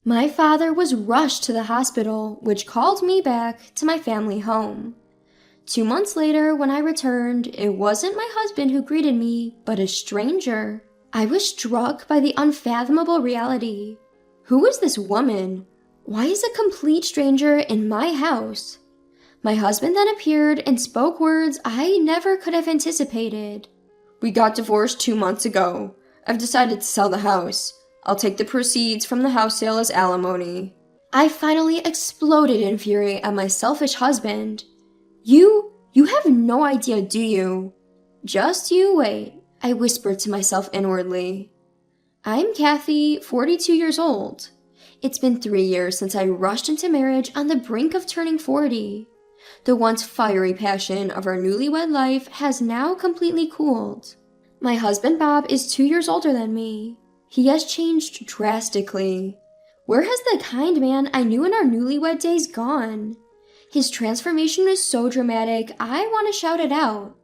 My father was rushed to the hospital, which called me back to my family home. 2 months later, when I returned, it wasn't my husband who greeted me, but a stranger. I was struck by the unfathomable reality. Who is this woman? Why is a complete stranger in my house? My husband then appeared and spoke words I never could have anticipated. We got divorced 2 months ago. I've decided to sell the house. I'll take the proceeds from the house sale as alimony. I finally exploded in fury at my selfish husband. You have no idea, do you? Just you wait, I whispered to myself inwardly. I'm Kathy, 42 years old. It's been 3 years since I rushed into marriage on the brink of turning 40. The once fiery passion of our newlywed life has now completely cooled. My husband Bob is 2 years older than me. He has changed drastically. Where has the kind man I knew in our newlywed days gone? His transformation is so dramatic, I want to shout it out.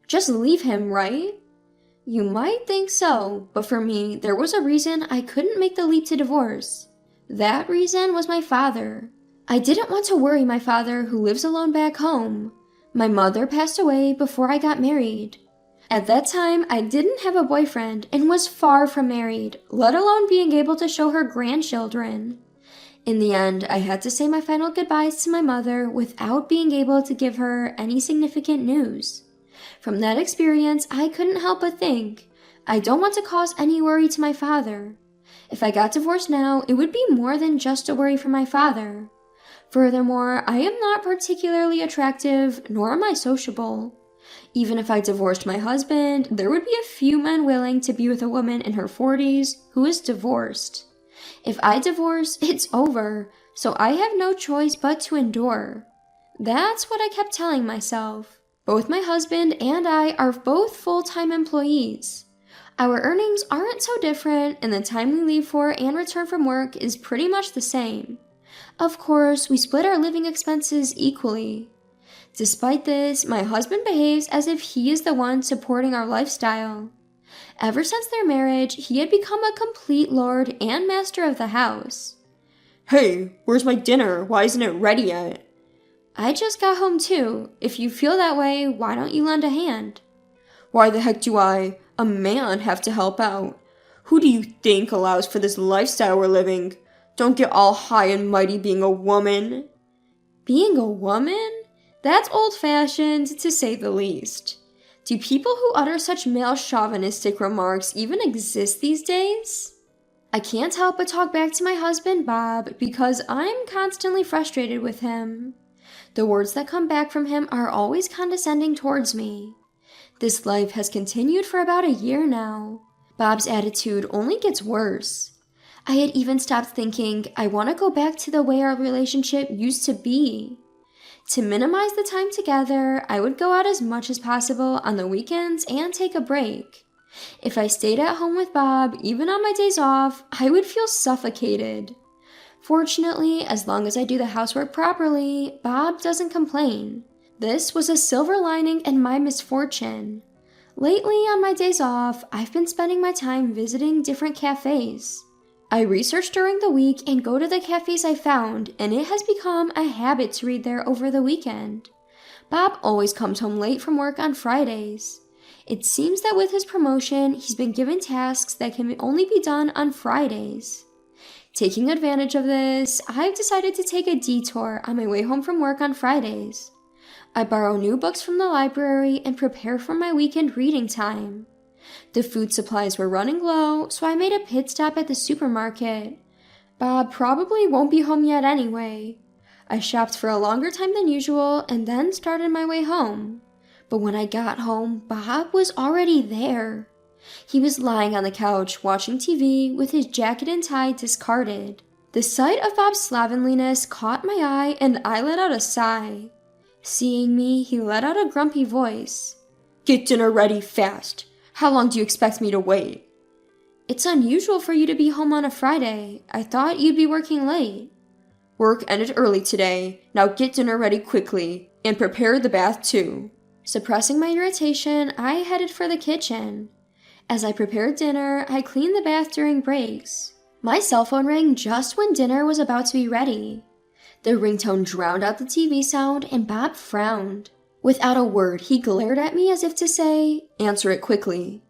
Just leave him, right? You might think so, but for me, there was a reason I couldn't make the leap to divorce. That reason was my father. I didn't want to worry my father, who lives alone back home. My mother passed away before I got married. At that time, I didn't have a boyfriend and was far from married, let alone being able to show her grandchildren. In the end, I had to say my final goodbyes to my mother without being able to give her any significant news. From that experience, I couldn't help but think, I don't want to cause any worry to my father. If I got divorced now, it would be more than just a worry for my father. Furthermore, I am not particularly attractive, nor am I sociable. Even if I divorced my husband, there would be a few men willing to be with a woman in her 40s who is divorced. If I divorce, it's over, so I have no choice but to endure. That's what I kept telling myself. Both my husband and I are both full-time employees. Our earnings aren't so different, and the time we leave for and return from work is pretty much the same. Of course, we split our living expenses equally. Despite this, my husband behaves as if he is the one supporting our lifestyle. Ever since their marriage, he had become a complete lord and master of the house. Hey, where's my dinner? Why isn't it ready yet? I just got home too. If you feel that way, why don't you lend a hand? Why the heck do I, a man, have to help out? Who do you think allows for this lifestyle we're living? Don't get all high and mighty being a woman. Being a woman? That's old-fashioned, to say the least. Do people who utter such male chauvinistic remarks even exist these days? I can't help but talk back to my husband, Bob, because I'm constantly frustrated with him. The words that come back from him are always condescending towards me. This life has continued for about a year now. Bob's attitude only gets worse. I had even stopped thinking I want to go back to the way our relationship used to be. To minimize the time together, I would go out as much as possible on the weekends and take a break. If I stayed at home with Bob, even on my days off, I would feel suffocated. Fortunately, as long as I do the housework properly, Bob doesn't complain. This was a silver lining in my misfortune. Lately, on my days off, I've been spending my time visiting different cafes. I research during the week and go to the cafes I found, and it has become a habit to read there over the weekend. Bob always comes home late from work on Fridays. It seems that with his promotion, he's been given tasks that can only be done on Fridays. Taking advantage of this, I've decided to take a detour on my way home from work on Fridays. I borrow new books from the library and prepare for my weekend reading time. The food supplies were running low, so I made a pit stop at the supermarket. Bob probably won't be home yet anyway. I shopped for a longer time than usual and then started my way home. But when I got home, Bob was already there. He was lying on the couch watching TV with his jacket and tie discarded. The sight of Bob's slovenliness caught my eye and I let out a sigh. Seeing me, he let out a grumpy voice. Get dinner ready fast. How long do you expect me to wait? It's unusual for you to be home on a Friday. I thought you'd be working late. Work ended early today. Now get dinner ready quickly. And prepare the bath too. Suppressing my irritation, I headed for the kitchen. As I prepared dinner, I cleaned the bath during breaks. My cell phone rang just when dinner was about to be ready. The ringtone drowned out the TV sound and Bob frowned. Without a word, he glared at me as if to say, "Answer it quickly."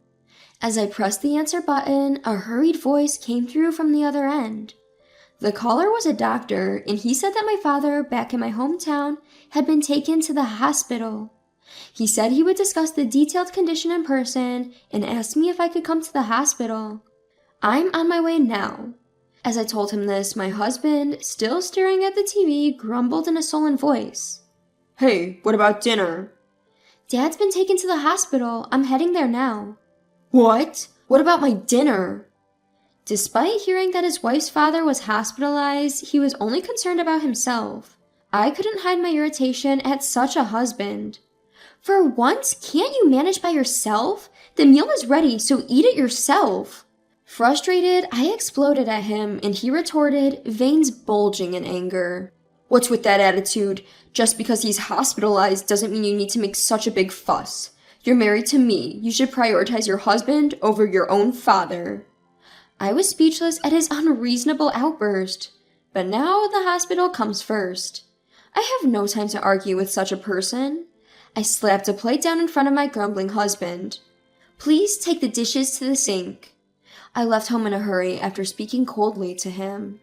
As I pressed the answer button, a hurried voice came through from the other end. The caller was a doctor, and he said that my father, back in my hometown, had been taken to the hospital. He said he would discuss the detailed condition in person and asked me if I could come to the hospital. "I'm on my way now." As I told him this, my husband, still staring at the TV, grumbled in a sullen voice. "Hey, what about dinner?" "Dad's been taken to the hospital. I'm heading there now." "What? What about my dinner?" Despite hearing that his wife's father was hospitalized, he was only concerned about himself. I couldn't hide my irritation at such a husband. "For once, can't you manage by yourself? The meal is ready, so eat it yourself." Frustrated, I exploded at him, and he retorted, veins bulging in anger. "What's with that attitude? Just because he's hospitalized doesn't mean you need to make such a big fuss. You're married to me. You should prioritize your husband over your own father." I was speechless at his unreasonable outburst. But now the hospital comes first. I have no time to argue with such a person. I slapped a plate down in front of my grumbling husband. "Please take the dishes to the sink." I left home in a hurry after speaking coldly to him.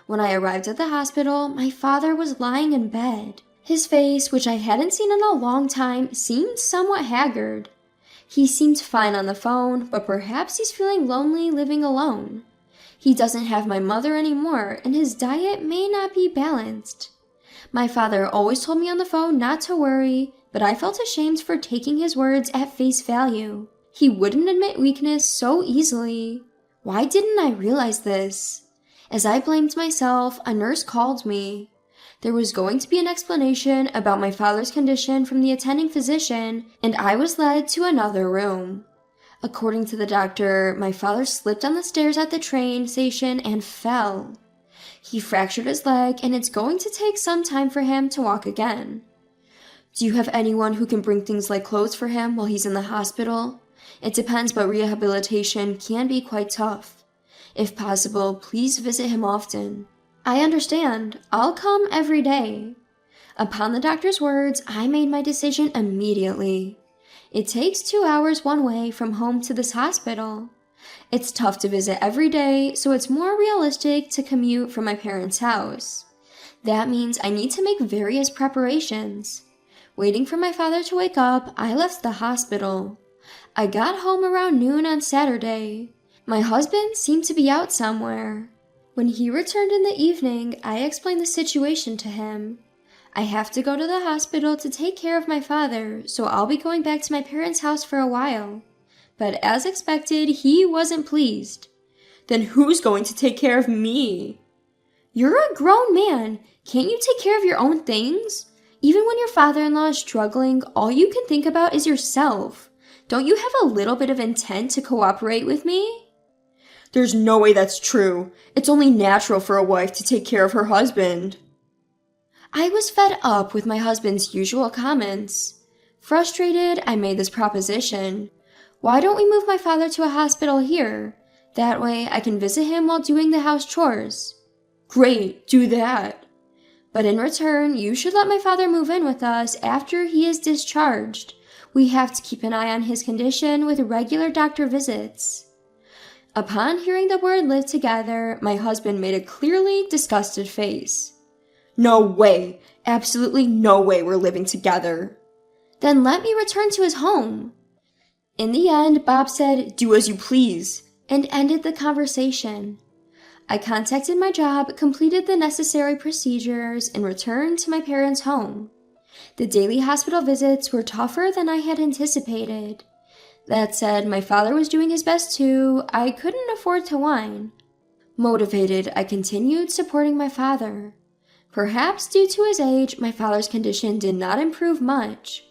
When I arrived at the hospital, my father was lying in bed. His face, which I hadn't seen in a long time, seemed somewhat haggard. He seemed fine on the phone, but perhaps he's feeling lonely living alone. He doesn't have my mother anymore, and his diet may not be balanced. My father always told me on the phone not to worry, but I felt ashamed for taking his words at face value. He wouldn't admit weakness so easily. Why didn't I realize this? As I blamed myself, a nurse called me. There was going to be an explanation about my father's condition from the attending physician, and I was led to another room. According to the doctor, my father slipped on the stairs at the train station and fell. He fractured his leg, and it's going to take some time for him to walk again. "Do you have anyone who can bring things like clothes for him while he's in the hospital? It depends, but rehabilitation can be quite tough. If possible, please visit him often." "I understand. I'll come every day." Upon the doctor's words, I made my decision immediately. It takes 2 hours one way from home to this hospital. It's tough to visit every day, so it's more realistic to commute from my parents' house. That means I need to make various preparations. Waiting for my father to wake up, I left the hospital. I got home around noon on Saturday. My husband seemed to be out somewhere. When he returned in the evening, I explained the situation to him. I have to go to the hospital to take care of my father, so I'll be going back to my parents' house for a while. But as expected, he wasn't pleased. "Then who's going to take care of me?" "You're a grown man. Can't you take care of your own things? Even when your father-in-law is struggling, all you can think about is yourself. Don't you have a little bit of intent to cooperate with me?" "There's no way that's true. It's only natural for a wife to take care of her husband." I was fed up with my husband's usual comments. Frustrated, I made this proposition. "Why don't we move my father to a hospital here? That way I can visit him while doing the house chores." "Great, do that." "But in return, you should let my father move in with us after he is discharged. We have to keep an eye on his condition with regular doctor visits." Upon hearing the word "live together," my husband made a clearly disgusted face. "No way. Absolutely no way we're living together." "Then let me return to his home." In the end, Bob said, "Do as you please," and ended the conversation. I contacted my job, completed the necessary procedures, and returned to my parents' home. The daily hospital visits were tougher than I had anticipated. That said, my father was doing his best too. I couldn't afford to whine. Motivated, I continued supporting my father. Perhaps due to his age, my father's condition did not improve much.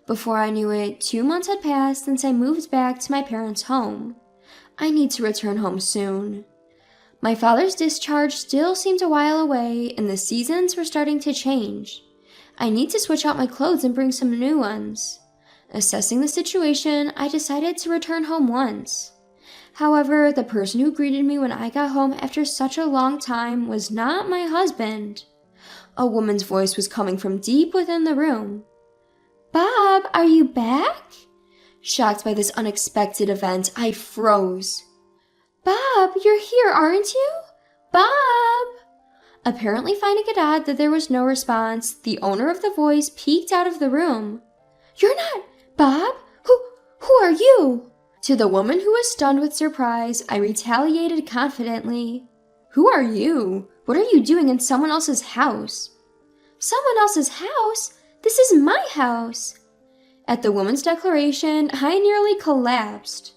Before I knew it, 2 months had passed since I moved back to my parents' home. I need to return home soon. My father's discharge still seemed a while away, and the seasons were starting to change. I need to switch out my clothes and bring some new ones. Assessing the situation, I decided to return home once. However, the person who greeted me when I got home after such a long time was not my husband. A woman's voice was coming from deep within the room. "Bob, are you back?" Shocked by this unexpected event, I froze. "Bob, you're here, aren't you? Bob!" Apparently finding it odd that there was no response, the owner of the voice peeked out of the room. "You're not Bob? Who are you?" To the woman who was stunned with surprise, I retaliated confidently. "Who are you? What are you doing in someone else's house?" "Someone else's house? This is my house." At the woman's declaration, I nearly collapsed.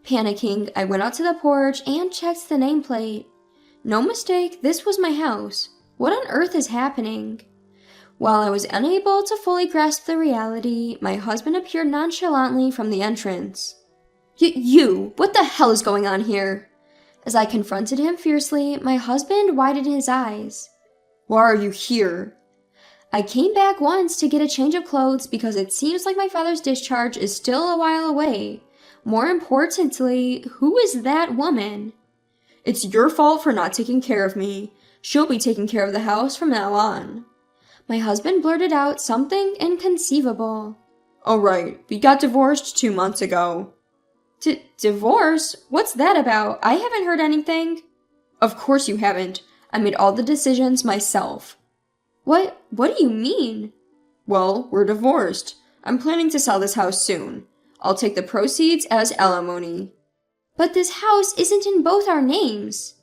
Panicking, I went out to the porch and checked the nameplate. No mistake, this was my house. What on earth is happening? While I was unable to fully grasp the reality, my husband appeared nonchalantly from the entrance. You! What the hell is going on here?" As I confronted him fiercely, my husband widened his eyes. "Why are you here?" "I came back once to get a change of clothes because it seems like my father's discharge is still a while away. More importantly, who is that woman?" "It's your fault for not taking care of me. She'll be taking care of the house from now on." My husband blurted out something inconceivable. "All right, we got divorced 2 months ago." Divorce? What's that about? I haven't heard anything." "Of course you haven't. I made all the decisions myself." What do you mean?" "Well, we're divorced. I'm planning to sell this house soon. I'll take the proceeds as alimony." "But this house isn't in both our names."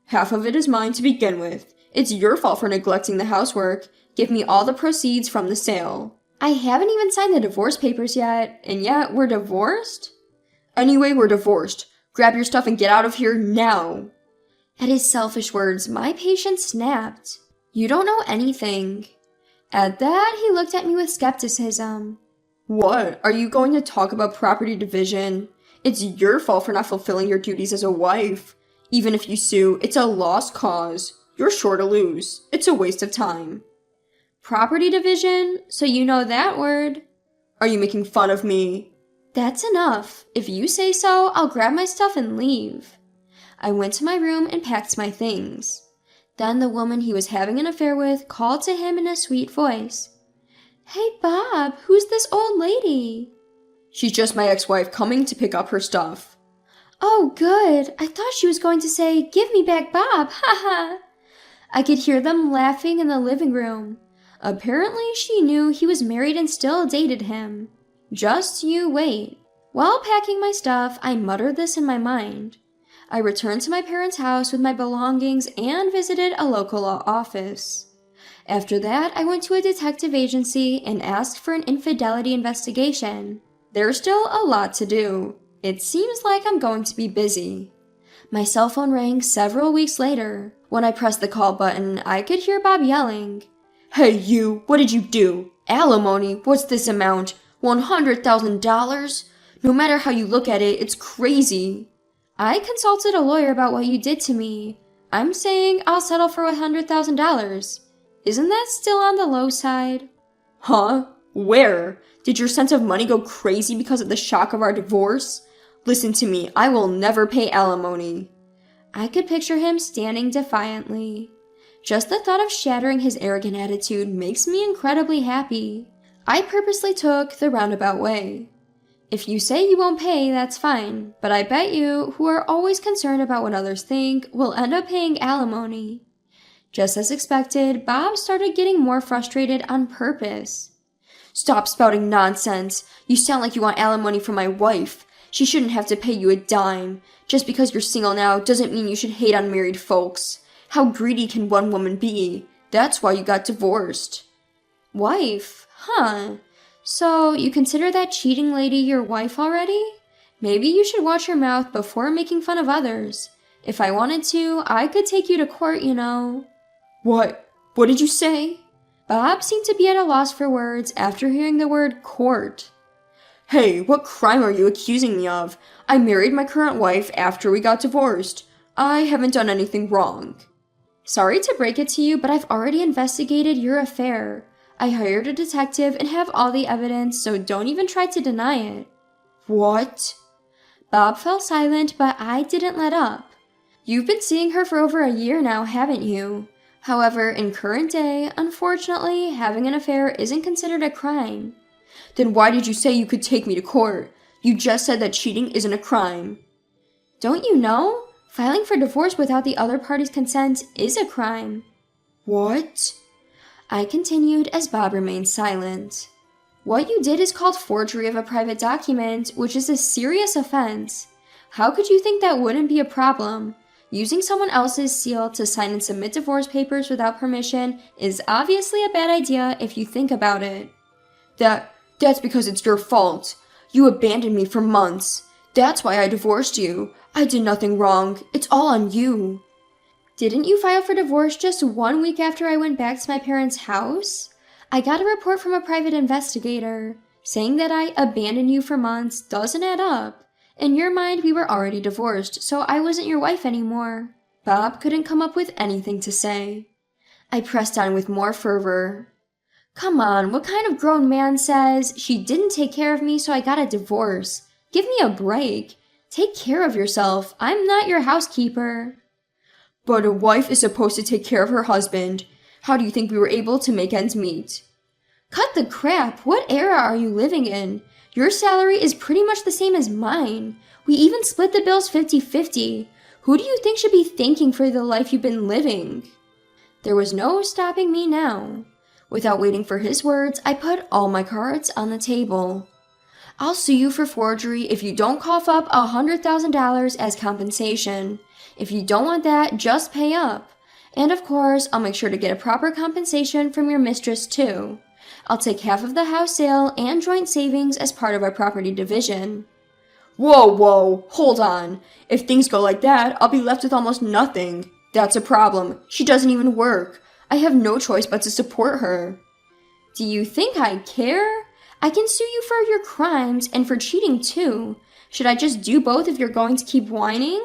"Half of it is mine to begin with. It's your fault for neglecting the housework. Give me all the proceeds from the sale." "I haven't even signed the divorce papers yet, and yet we're divorced?" "Anyway, we're divorced. Grab your stuff and get out of here now." At his selfish words, my patience snapped. "You don't know anything." At that, he looked at me with skepticism. "What? Are you going to talk about property division? It's your fault for not fulfilling your duties as a wife. Even if you sue, it's a lost cause. You're sure to lose. It's a waste of time." "Property division? So you know that word." "Are you making fun of me?" "That's enough. If you say so, I'll grab my stuff and leave." I went to my room and packed my things. Then the woman he was having an affair with called to him in a sweet voice. "Hey, Bob, who's this old lady?" "She's just my ex-wife coming to pick up her stuff." "Oh, good. I thought she was going to say, 'Give me back Bob,' ha ha." I could hear them laughing in the living room. Apparently she knew he was married and still dated him. Just you wait. While packing my stuff, I muttered this in my mind. I returned to my parents' house with my belongings and visited a local law office. After that, I went to a detective agency and asked for an infidelity investigation. There's still a lot to do. It seems like I'm going to be busy. My cell phone rang several weeks later. When I pressed the call button, I could hear Bob yelling, "Hey you, what did you do? Alimony, what's this amount? $100,000? No matter how you look at it, it's crazy." "I consulted a lawyer about what you did to me. I'm saying I'll settle for $100,000. Isn't that still on the low side?" "Huh? Where? Did your sense of money go crazy because of the shock of our divorce? Listen to me, I will never pay alimony." I could picture him standing defiantly. Just the thought of shattering his arrogant attitude makes me incredibly happy. I purposely took the roundabout way. "If you say you won't pay, that's fine, but I bet you, who are always concerned about what others think, will end up paying alimony." Just as expected, Bob started getting more frustrated on purpose. "Stop spouting nonsense. You sound like you want alimony from my wife. She shouldn't have to pay you a dime. Just because you're single now doesn't mean you should hate on married folks. How greedy can one woman be? That's why you got divorced." "Wife? Huh. So you consider that cheating lady your wife already? Maybe you should watch your mouth before making fun of others. If I wanted to, I could take you to court, you know." What? What did you say?" Bob seemed to be at a loss for words after hearing the word court. "Hey, what crime are you accusing me of? I married my current wife after we got divorced. I haven't done anything wrong." "Sorry to break it to you, but I've already investigated your affair. I hired a detective and have all the evidence, so don't even try to deny it." "What?" Bob fell silent, but I didn't let up. You've been seeing her for over a year now, haven't you? However, in current day, unfortunately, having an affair isn't considered a crime. Then why did you say you could take me to court? You just said that cheating isn't a crime. Don't you know? Filing for divorce without the other party's consent is a crime. What? I continued as Bob remained silent. What you did is called forgery of a private document, which is a serious offense. How could you think that wouldn't be a problem? Using someone else's seal to sign and submit divorce papers without permission is obviously a bad idea if you think about it. That's because it's your fault. You abandoned me for months. That's why I divorced you. I did nothing wrong. It's all on you. Didn't you file for divorce just 1 week after I went back to my parents' house? I got a report from a private investigator. Saying that I abandoned you for months doesn't add up. In your mind, we were already divorced, so I wasn't your wife anymore. Bob couldn't come up with anything to say. I pressed on with more fervor. Come on, what kind of grown man says, she didn't take care of me, so I got a divorce? Give me a break. Take care of yourself. I'm not your housekeeper. But a wife is supposed to take care of her husband. How do you think we were able to make ends meet? Cut the crap. What era are you living in? Your salary is pretty much the same as mine. We even split the bills 50-50. Who do you think should be thanking for the life you've been living? There was no stopping me now. Without waiting for his words, I put all my cards on the table. I'll sue you for forgery if you don't cough up $100,000 as compensation. If you don't want that, just pay up. And of course, I'll make sure to get a proper compensation from your mistress too. I'll take half of the house sale and joint savings as part of our property division. Whoa, hold on. If things go like that, I'll be left with almost nothing. That's a problem. She doesn't even work. I have no choice but to support her. Do you think I care? I can sue you for your crimes and for cheating too. Should I just do both if you're going to keep whining?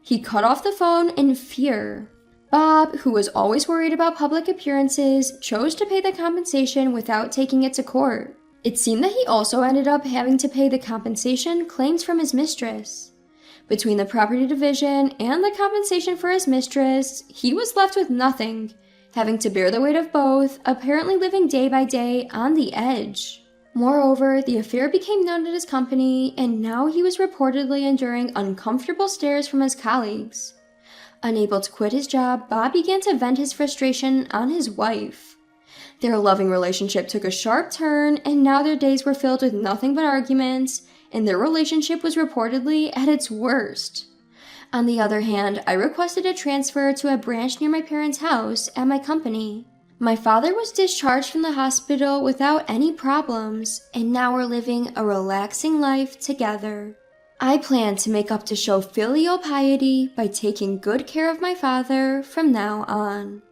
He cut off the phone in fear. Bob, who was always worried about public appearances, chose to pay the compensation without taking it to court. It seemed that he also ended up having to pay the compensation claimed from his mistress. Between the property division and the compensation for his mistress, he was left with nothing, having to bear the weight of both, apparently living day by day on the edge. Moreover, the affair became known at his company, and now he was reportedly enduring uncomfortable stares from his colleagues. Unable to quit his job, Bob began to vent his frustration on his wife. Their loving relationship took a sharp turn, and now their days were filled with nothing but arguments, and their relationship was reportedly at its worst. On the other hand, I requested a transfer to a branch near my parents' house at my company. My father was discharged from the hospital without any problems, and now we're living a relaxing life together. I plan to make up to show filial piety by taking good care of my father from now on.